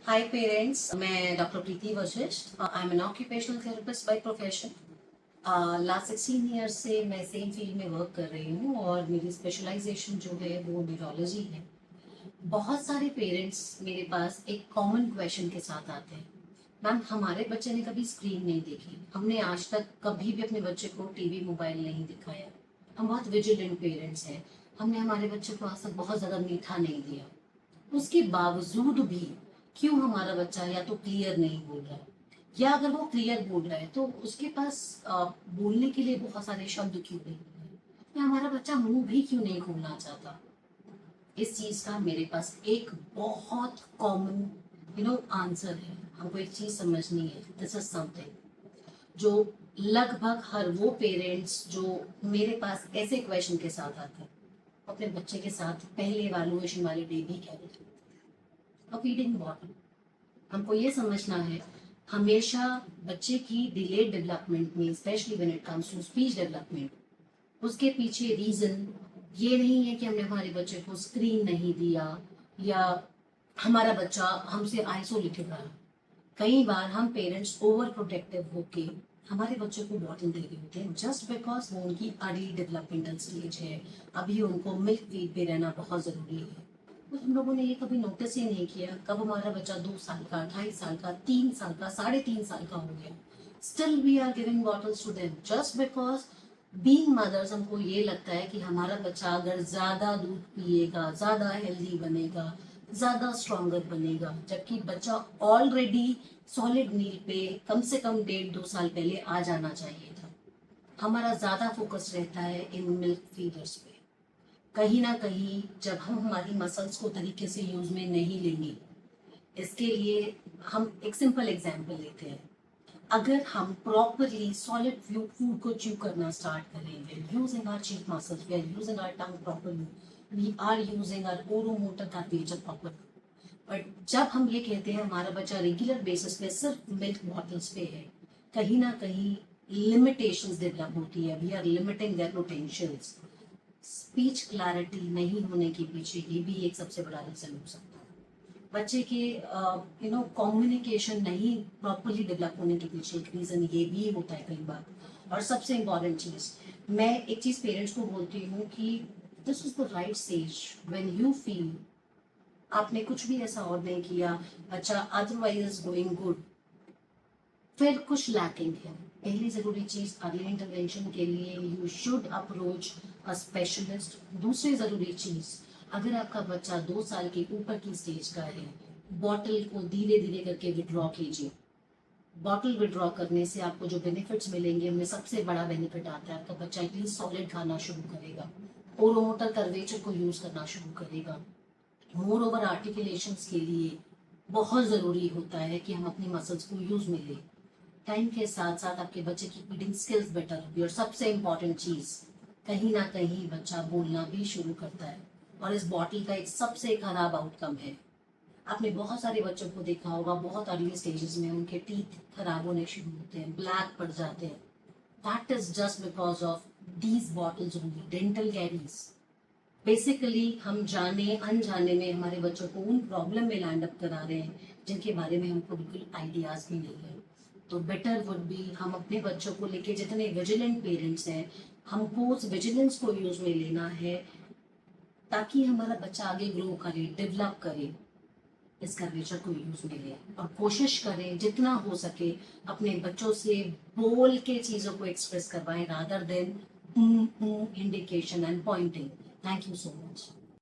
हाय parents, मैं doctor Preeti Vashishtha. I am N occupational therapist by profession. Last 16 years से मैं same field में work कर रही हूँ और मेरी स्पेशलाइजेशन जो है वो न्यूरोलॉजी है। बहुत सारे पेरेंट्स मेरे पास एक कॉमन क्वेश्चन के साथ आते हैं, मैम हमारे बच्चे ने कभी स्क्रीन नहीं देखी, हमने आज तक कभी भी अपने बच्चे को टीवी मोबाइल नहीं दिखाया, हम बहुत विजिलेंट पेरेंट्स हैं, हमने हमारे बच्चे को आज तक बहुत ज़्यादा मीठा नहीं दिया, उसके बावजूद भी क्यों हमारा बच्चा या तो क्लियर नहीं बोल रहा है, या अगर वो क्लियर बोल रहा है तो उसके पास बोलने के लिए बहुत सारे शब्द क्यों नहीं है, या हमारा बच्चा मुंह भी क्यों नहीं खोलना चाहता। इस चीज का मेरे पास एक बहुत कॉमन आंसर है। हमको एक चीज समझनी है, दिस इज समथिंग जो लगभग हर वो पेरेंट्स जो मेरे पास ऐसे क्वेश्चन के साथ आते हैं अपने बच्चे के साथ पहले इवैल्यूएशन वाले डे भी क्या करते हैं। फीडिंग बॉटल, हमको ये समझना है हमेशा बच्चे की डिलेड डेवलपमेंट में, specially when it comes to speech development, उसके पीछे रीजन ये नहीं है कि हमने हमारे बच्चे को स्क्रीन नहीं दिया या हमारा बच्चा हमसे आइसोलेटेड रहा। कई बार हम पेरेंट्स ओवर प्रोटेक्टिव होके हमारे बच्चों को बॉटल दे रहे होते हैं जस्ट बिकॉज वो उनकी अर्ली डेवलपमेंटल स्टेज है, अभी उनको मिल्क फीड पे रहना बहुत ज़रूरी है। तो हम लोगों ने ये कभी नोटिस ही नहीं किया कब हमारा बच्चा 2 साल का, 2.5 साल का, 3 साल का, 3.5 साल का हो गया, still we are giving bottles to them just because being mothers हमको ये लगता है कि हमारा बच्चा अगर ज़्यादा दूध पिएगा ज़्यादा हेल्दी बनेगा, ज़्यादा स्ट्रॉन्गर बनेगा, जबकि बच्चा ऑलरेडी सॉलिड मील पे कम से कम 1.5-2 साल पहले आ जाना चाहिए था। हमारा ज़्यादा फोकस रहता है इन मिल्क फीडर्स पे। कहीं ना कहीं जब हम हमारी मसल्स को तरीके से यूज़ में नहीं लेंगे, इसके लिए हम एक सिंपल एग्जांपल लेते हैं। अगर हम प्रॉपरली सॉलिड फूड को च्यू करना स्टार्ट करेंगे, using our cheek muscles, we are using our tongue properly, we are using our oromotor curvature properly. But जब हम ये कहते हैं हमारा बच्चा रेगुलर बेसिस पे सिर्फ मिल्क बॉटल्स पे है, कहीं ना कहीं लिमिटेशंस डेवलप होती है, we are limiting their potentials. Speech clarity नहीं होने के पीछे ये भी एक सबसे बड़ा रीजन हो सकता है। बच्चे के कम्युनिकेशन नहीं प्रॉपरली डेवलप होने के पीछे एक रीज़न ये भी होता है कई बार। और सबसे इम्पॉर्टेंट चीज़, मैं एक चीज़ पेरेंट्स को बोलती हूँ कि this is the right stage when you feel आपने कुछ भी ऐसा और नहीं किया, बच्चा अदरवाइज इज गोइंग गुड, फिर कुछ लैकिंग है। पहली ज़रूरी चीज़ अर्ली इंटरवेंशन के लिए you should approach a specialist. दूसरी ज़रूरी चीज़, अगर आपका बच्चा 2 साल के ऊपर की स्टेज का है, बॉटल को धीरे धीरे करके विड्रॉ कीजिए। बॉटल विड्रॉ करने से आपको जो बेनिफिट्स मिलेंगे उनमें सबसे बड़ा बेनिफिट आता है आपका बच्चा एटलीस्ट सॉलिड खाना शुरू करेगा, ओरोमोटर कर्वेचर को यूज़ करना शुरू करेगा। मोर ओवर आर्टिकुलेशंस के लिए बहुत ज़रूरी होता है कि हम अपनी मसल्स को यूज़ में लें। टाइम के साथ साथ आपके बच्चे की फीडिंग स्किल्स बेटर होगी और सबसे इम्पॉर्टेंट चीज़, कहीं ना कहीं बच्चा बोलना भी शुरू करता है। और इस बॉटल का एक सबसे खराब आउटकम है, आपने बहुत सारे बच्चों को देखा होगा बहुत अर्ली स्टेजेस में उनके टीथ खराब होने शुरू होते हैं, ब्लैक पड़ जाते हैं। That is just because of these bottles only, dental caries. Basically हम जाने अनजाने में हमारे बच्चों को उन प्रॉब्लम में लैंड अप करा रहे हैं जिनके बारे में हमको बिल्कुल आइडियाज भी नहीं है। तो बेटर वुड बी हम अपने बच्चों को लेके, जितने विजिलेंट पेरेंट्स हैं, हमको उस विजिलेंस को यूज में लेना है ताकि हमारा बच्चा आगे ग्रो करे, डेवलप करे, इस कर्वेचर को यूज में ले। और कोशिश करें जितना हो सके अपने बच्चों से बोल के चीजों को एक्सप्रेस करवाएं rather than indication and Poynting. Thank you so much.